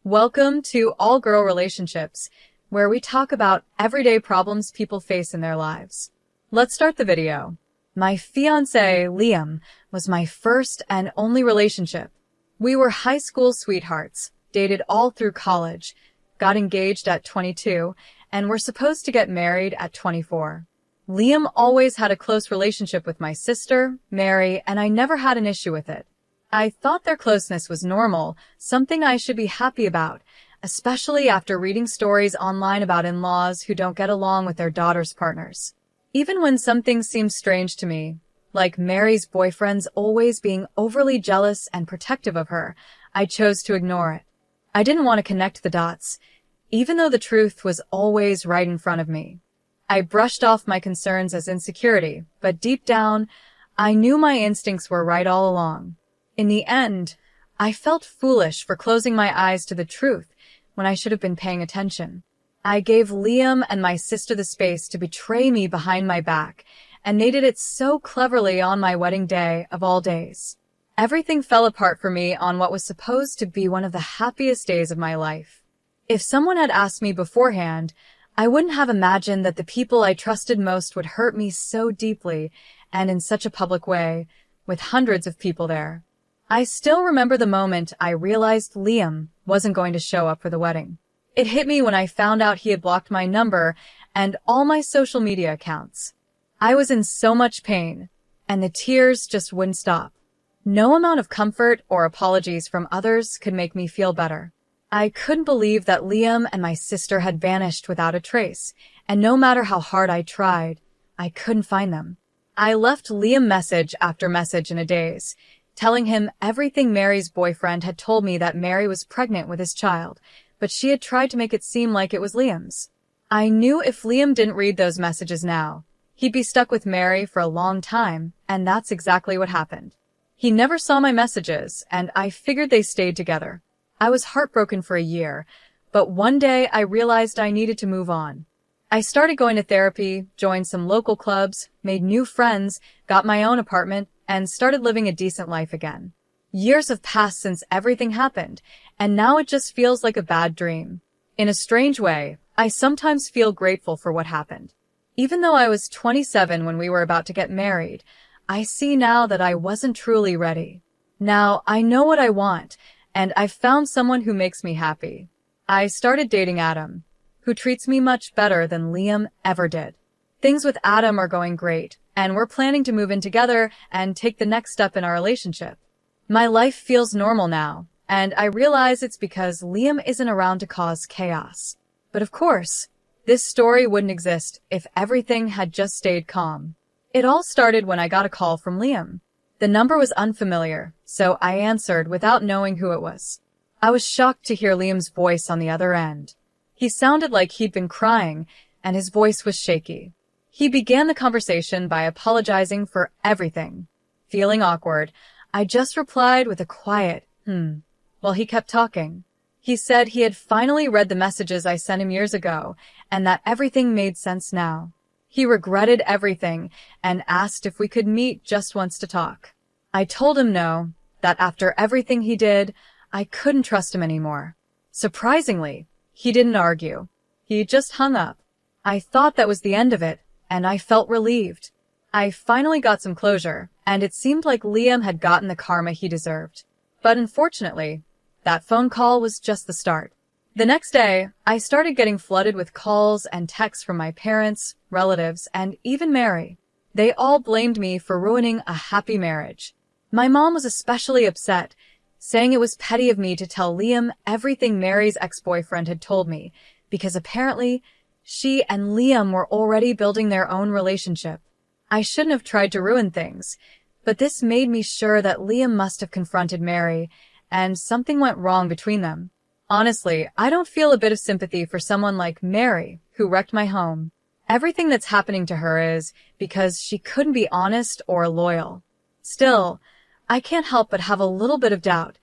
Welcome to All Girl Relationships, where we talk about everyday problems people face in their lives. Let's start the video. My fiancé, Liam, was my first and only relationship. We were high school sweethearts, dated all through college, got engaged at 22, and were supposed to get married at 24. Liam always had a close relationship with my sister, Mary, and I never had an issue with it. I thought their closeness was normal, something I should be happy about, especially after reading stories online about in-laws who don't get along with their daughters' partners. Even when something seemed strange to me, like Mary's boyfriend's always being overly jealous and protective of her, I chose to ignore it. I didn't want to connect the dots, even though the truth was always right in front of me. I brushed off my concerns as insecurity, but deep down, I knew my instincts were right all along. In the end, I felt foolish for closing my eyes to the truth when I should have been paying attention. I gave Liam and my sister the space to betray me behind my back, and they did it so cleverly on my wedding day of all days. Everything fell apart for me on what was supposed to be one of the happiest days of my life. If someone had asked me beforehand, I wouldn't have imagined that the people I trusted most would hurt me so deeply and in such a public way, with hundreds of people there. I still remember the moment I realized Liam wasn't going to show up for the wedding. It hit me when I found out he had blocked my number and all my social media accounts. I was in so much pain, and the tears just wouldn't stop. No amount of comfort or apologies from others could make me feel better. I couldn't believe that Liam and my sister had vanished without a trace, and no matter how hard I tried, I couldn't find them. I left Liam message after message in a daze, telling him everything Mary's boyfriend had told me, that Mary was pregnant with his child, but she had tried to make it seem like it was Liam's. I knew if Liam didn't read those messages now, he'd be stuck with Mary for a long time, and that's exactly what happened. He never saw my messages, and I figured they stayed together. I was heartbroken for a year, but one day I realized I needed to move on. I started going to therapy, joined some local clubs, made new friends, got my own apartment, and started living a decent life again. Years have passed since everything happened, and now it just feels like a bad dream. In a strange way, I sometimes feel grateful for what happened. Even though I was 27 when we were about to get married, I see now that I wasn't truly ready. Now I know what I want, and I've found someone who makes me happy. I started dating Adam, who treats me much better than Liam ever did. Things with Adam are going great, and we're planning to move in together and take the next step in our relationship. My life feels normal now, and I realize it's because Liam isn't around to cause chaos. But of course, this story wouldn't exist if everything had just stayed calm. It all started when I got a call from Liam. The number was unfamiliar, so I answered without knowing who it was. I was shocked to hear Liam's voice on the other end. He sounded like he'd been crying, and his voice was shaky. He began the conversation by apologizing for everything. Feeling awkward, I just replied with a quiet, while he kept talking. He said he had finally read the messages I sent him years ago, and that everything made sense now. He regretted everything and asked if we could meet just once to talk. I told him no, that after everything he did, I couldn't trust him anymore. Surprisingly, he didn't argue. He just hung up. I thought that was the end of it, and I felt relieved. I finally got some closure, and it seemed like Liam had gotten the karma he deserved. But unfortunately, that phone call was just the start. The next day, I started getting flooded with calls and texts from my parents, relatives, and even Mary. They all blamed me for ruining a happy marriage. My mom was especially upset, saying it was petty of me to tell Liam everything Mary's ex-boyfriend had told me, because apparently, she and Liam were already building their own relationship. I shouldn't have tried to ruin things, but this made me sure that Liam must have confronted Mary, and something went wrong between them. Honestly, I don't feel a bit of sympathy for someone like Mary, who wrecked my home. Everything that's happening to her is because she couldn't be honest or loyal. Still, I can't help but have a little bit of doubt,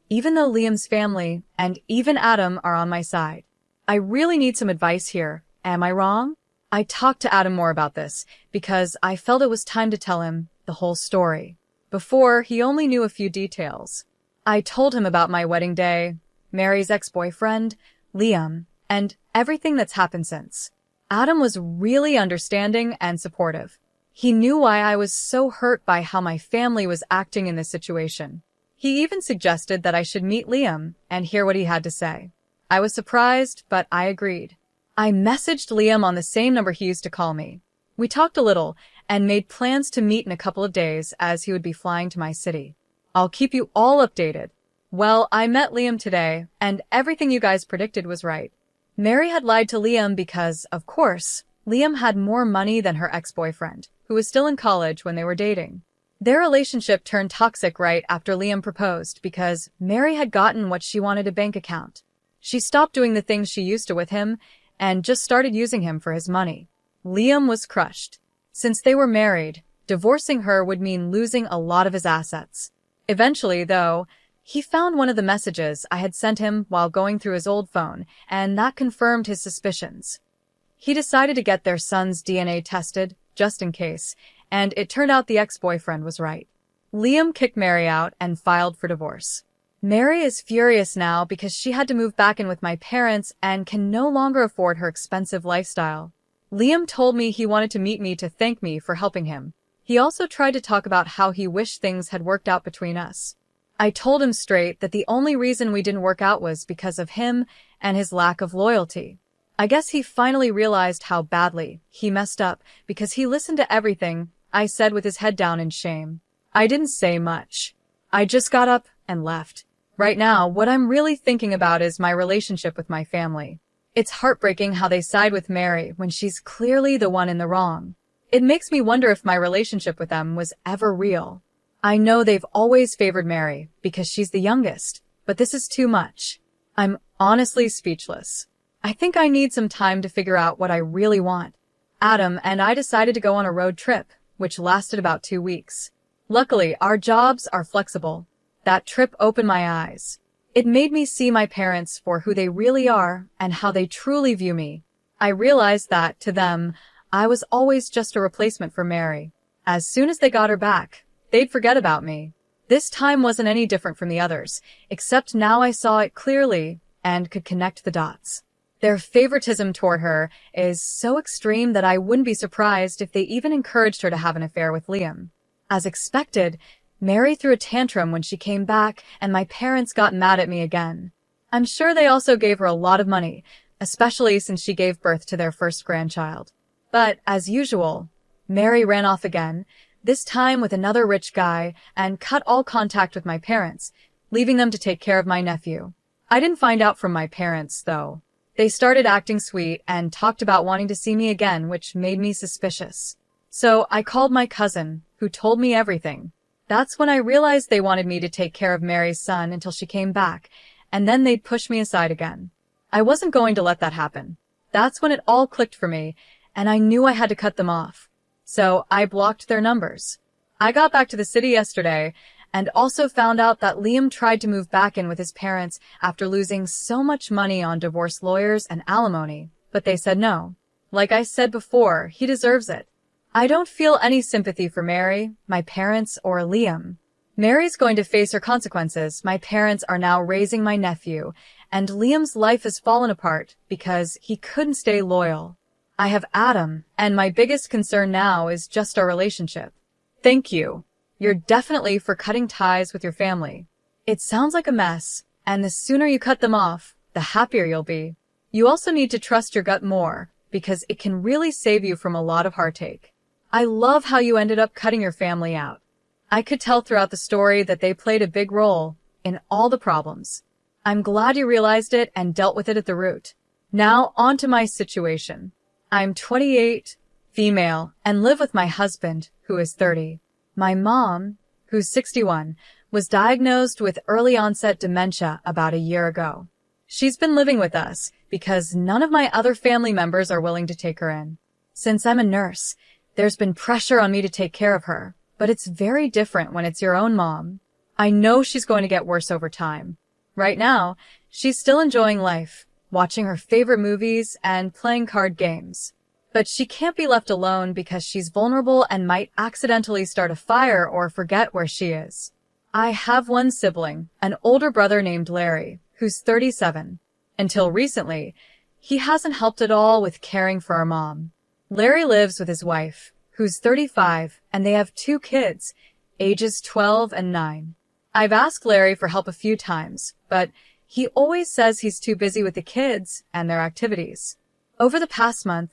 even though Liam's family and even Adam are on my side. I really need some advice here. Am I wrong? I talked to Adam more about this because I felt it was time to tell him the whole story. Before, he only knew a few details. I told him about my wedding day, Mary's ex-boyfriend, Liam, and everything that's happened since. Adam was really understanding and supportive. He knew why I was so hurt by how my family was acting in this situation. He even suggested that I should meet Liam and hear what he had to say. I was surprised, but I agreed. I messaged Liam on the same number he used to call me. We talked a little and made plans to meet in a couple of days as he would be flying to my city. I'll keep you all updated. Well, I met Liam today, and everything you guys predicted was right. Mary had lied to Liam because, of course, Liam had more money than her ex-boyfriend, who was still in college when they were dating. Their relationship turned toxic right after Liam proposed because Mary had gotten what she wanted, a bank account. She stopped doing the things she used to with him and just started using him for his money. Liam was crushed. Since they were married, divorcing her would mean losing a lot of his assets. Eventually, though, he found one of the messages I had sent him while going through his old phone, and that confirmed his suspicions. He decided to get their son's DNA tested, just in case, and it turned out the ex-boyfriend was right. Liam kicked Mary out and filed for divorce. Mary is furious now because she had to move back in with my parents and can no longer afford her expensive lifestyle. Liam told me he wanted to meet me to thank me for helping him. He also tried to talk about how he wished things had worked out between us. I told him straight that the only reason we didn't work out was because of him and his lack of loyalty. I guess he finally realized how badly he messed up because he listened to everything I said with his head down in shame. I didn't say much. I just got up and left. Right now, what I'm really thinking about is my relationship with my family. It's heartbreaking how they side with Mary when she's clearly the one in the wrong. It makes me wonder if my relationship with them was ever real. I know they've always favored Mary because she's the youngest, but this is too much. I'm honestly speechless. I think I need some time to figure out what I really want. Adam and I decided to go on a road trip, which lasted about 2 weeks. Luckily, our jobs are flexible. That trip opened my eyes. It made me see my parents for who they really are and how they truly view me. I realized that, to them, I was always just a replacement for Mary. As soon as they got her back, they'd forget about me. This time wasn't any different from the others, except now I saw it clearly and could connect the dots. Their favoritism toward her is so extreme that I wouldn't be surprised if they even encouraged her to have an affair with Liam. As expected, Mary threw a tantrum when she came back, and my parents got mad at me again. I'm sure they also gave her a lot of money, especially since she gave birth to their first grandchild. But, as usual, Mary ran off again, this time with another rich guy, and cut all contact with my parents, leaving them to take care of my nephew. I didn't find out from my parents, though. They started acting sweet and talked about wanting to see me again, which made me suspicious. So I called my cousin, who told me everything. That's when I realized they wanted me to take care of Mary's son until she came back, and then they'd push me aside again. I wasn't going to let that happen. That's when it all clicked for me, and I knew I had to cut them off. So I blocked their numbers. I got back to the city yesterday, and also found out that Liam tried to move back in with his parents after losing so much money on divorce lawyers and alimony, but they said no. Like I said before, he deserves it. I don't feel any sympathy for Mary, my parents, or Liam. Mary's going to face her consequences. My parents are now raising my nephew, and Liam's life has fallen apart because he couldn't stay loyal. I have Adam, and my biggest concern now is just our relationship. Thank you. You're definitely for cutting ties with your family. It sounds like a mess, and the sooner you cut them off, the happier you'll be. You also need to trust your gut more, because it can really save you from a lot of heartache. I love how you ended up cutting your family out. I could tell throughout the story that they played a big role in all the problems. I'm glad you realized it and dealt with it at the root. Now on to my situation. I'm 28, female, and live with my husband, who is 30. My mom, who's 61, was diagnosed with early-onset dementia about a year ago. She's been living with us because none of my other family members are willing to take her in. Since I'm a nurse, there's been pressure on me to take care of her, but it's very different when it's your own mom. I know she's going to get worse over time. Right now, she's still enjoying life, watching her favorite movies and playing card games. But she can't be left alone because she's vulnerable and might accidentally start a fire or forget where she is. I have one sibling, an older brother named Larry, who's 37. Until recently, he hasn't helped at all with caring for our mom. Larry lives with his wife, who's 35, and they have 2 kids, ages 12 and 9. I've asked Larry for help a few times, but he always says he's too busy with the kids and their activities. Over the past month,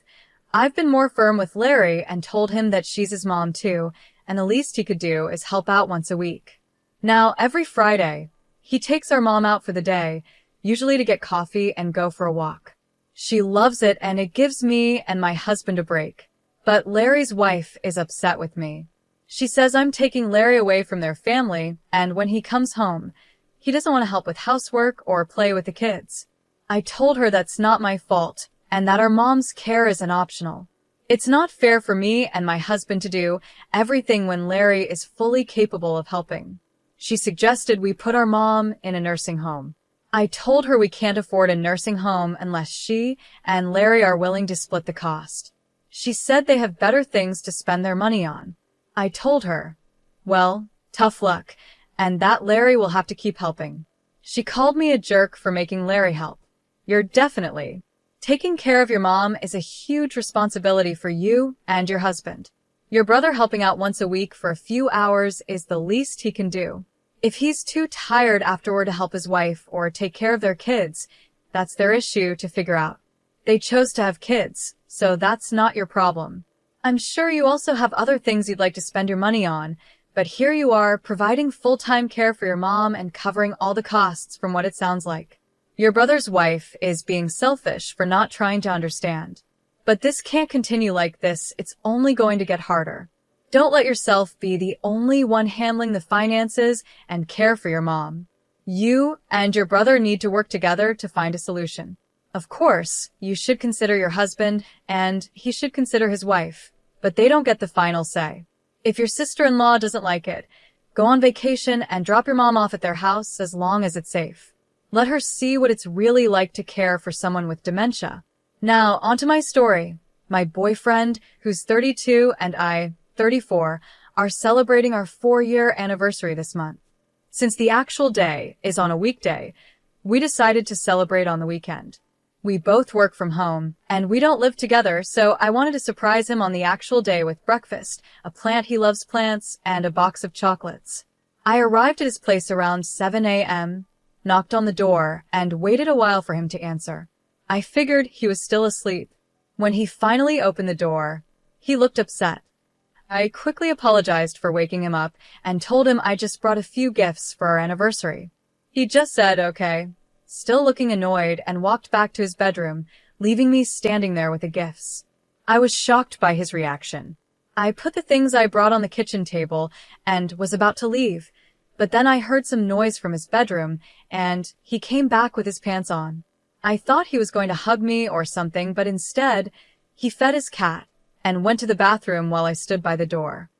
I've been more firm with Larry and told him that she's his mom too, and the least he could do is help out once a week. Now, every Friday, he takes our mom out for the day, usually to get coffee and go for a walk. She loves it, and it gives me and my husband a break. But Larry's wife is upset with me. She says I'm taking Larry away from their family, and when he comes home, he doesn't want to help with housework or play with the kids. I told her that's not my fault, and that our mom's care isn't optional. It's not fair for me and my husband to do everything when Larry is fully capable of helping. She suggested we put our mom in a nursing home. I told her we can't afford a nursing home unless she and Larry are willing to split the cost. She said they have better things to spend their money on. I told her, well, tough luck, and that Larry will have to keep helping. She called me a jerk for making Larry help. You're definitely. Taking care of your mom is a huge responsibility for you and your husband. Your brother helping out once a week for a few hours is the least he can do. If he's too tired afterward to help his wife or take care of their kids, that's their issue to figure out. They chose to have kids, so that's not your problem. I'm sure you also have other things you'd like to spend your money on, but here you are providing full-time care for your mom and covering all the costs from what it sounds like. Your brother's wife is being selfish for not trying to understand. But this can't continue like this. It's only going to get harder. Don't let yourself be the only one handling the finances and care for your mom. You and your brother need to work together to find a solution. Of course, you should consider your husband and he should consider his wife, but they don't get the final say. If your sister-in-law doesn't like it, go on vacation and drop your mom off at their house as long as it's safe. Let her see what it's really like to care for someone with dementia. Now, onto my story. My boyfriend, who's 32, and I, 34, are celebrating our 4-year anniversary this month. Since the actual day is on a weekday, we decided to celebrate on the weekend. We both work from home, and we don't live together, so I wanted to surprise him on the actual day with breakfast, a plant he loves plants, and a box of chocolates. I arrived at his place around 7 a.m., knocked on the door, and waited a while for him to answer. I figured he was still asleep. When he finally opened the door, he looked upset. I quickly apologized for waking him up and told him I just brought a few gifts for our anniversary. He just said, okay, still looking annoyed, and walked back to his bedroom, leaving me standing there with the gifts. I was shocked by his reaction. I put the things I brought on the kitchen table and was about to leave, but then I heard some noise from his bedroom, and he came back with his pants on. I thought he was going to hug me or something, but instead, he fed his cat and went to the bathroom while I stood by the door.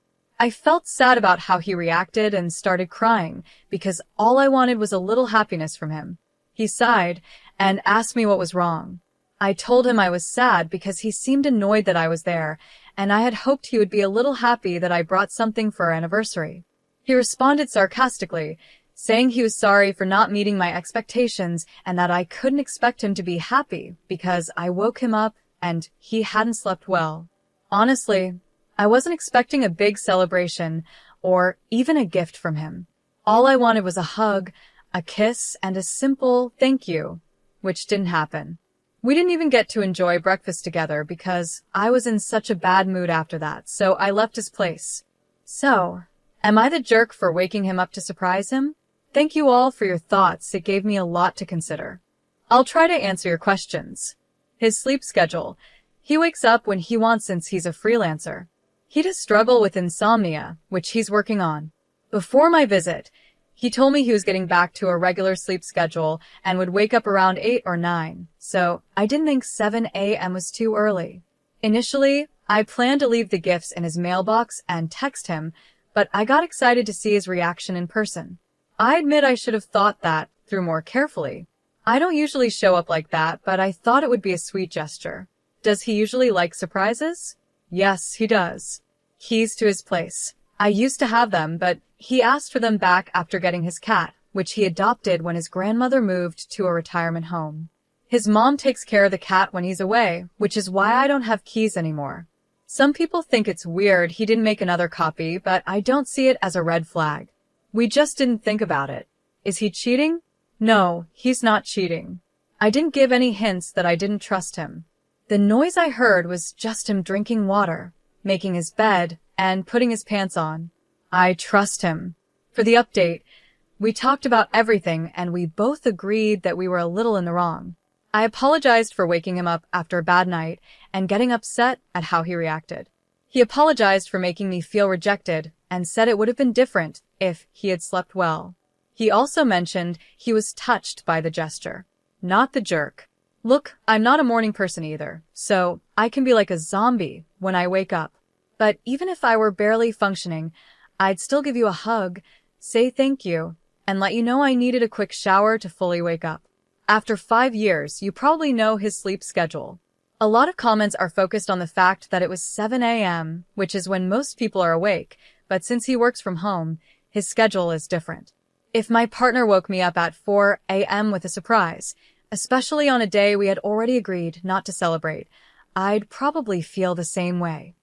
I felt sad about how he reacted and started crying because all I wanted was a little happiness from him. He sighed and asked me what was wrong. I told him I was sad because he seemed annoyed that I was there, and I had hoped he would be a little happy that I brought something for our anniversary. He responded sarcastically, saying he was sorry for not meeting my expectations and that I couldn't expect him to be happy because I woke him up and he hadn't slept well. Honestly, I wasn't expecting a big celebration or even a gift from him. All I wanted was a hug, a kiss, and a simple thank you, which didn't happen. We didn't even get to enjoy breakfast together because I was in such a bad mood after that, so I left his place. So, am I the jerk for waking him up to surprise him? Thank you all for your thoughts. It gave me a lot to consider. I'll try to answer your questions. His sleep schedule. He wakes up when he wants since he's a freelancer. He does struggle with insomnia, which he's working on. Before my visit, he told me he was getting back to a regular sleep schedule and would wake up around 8 or 9, so I didn't think 7 a.m. was too early. Initially, I planned to leave the gifts in his mailbox and text him, but I got excited to see his reaction in person. I admit I should have thought that through more carefully. I don't usually show up like that, but I thought it would be a sweet gesture. Does he usually like surprises? Yes, he does. Keys to his place. I used to have them, but he asked for them back after getting his cat, which he adopted when his grandmother moved to a retirement home. His mom takes care of the cat when he's away, which is why I don't have keys anymore. Some people think it's weird he didn't make another copy, but I don't see it as a red flag. We just didn't think about it. Is he cheating? No, he's not cheating. I didn't give any hints that I didn't trust him. The noise I heard was just him drinking water, making his bed, and putting his pants on. I trust him. For the update, we talked about everything and we both agreed that we were a little in the wrong. I apologized for waking him up after a bad night and getting upset at how he reacted. He apologized for making me feel rejected and said it would have been different if he had slept well. He also mentioned he was touched by the gesture, not the jerk. Look, I'm not a morning person either, so I can be like a zombie when I wake up. But even if I were barely functioning, I'd still give you a hug, say thank you, and let you know I needed a quick shower to fully wake up. After 5 years, you probably know his sleep schedule. A lot of comments are focused on the fact that it was 7 a.m., which is when most people are awake, but since he works from home, his schedule is different. If my partner woke me up at 4 a.m. with a surprise, especially on a day we had already agreed not to celebrate, I'd probably feel the same way.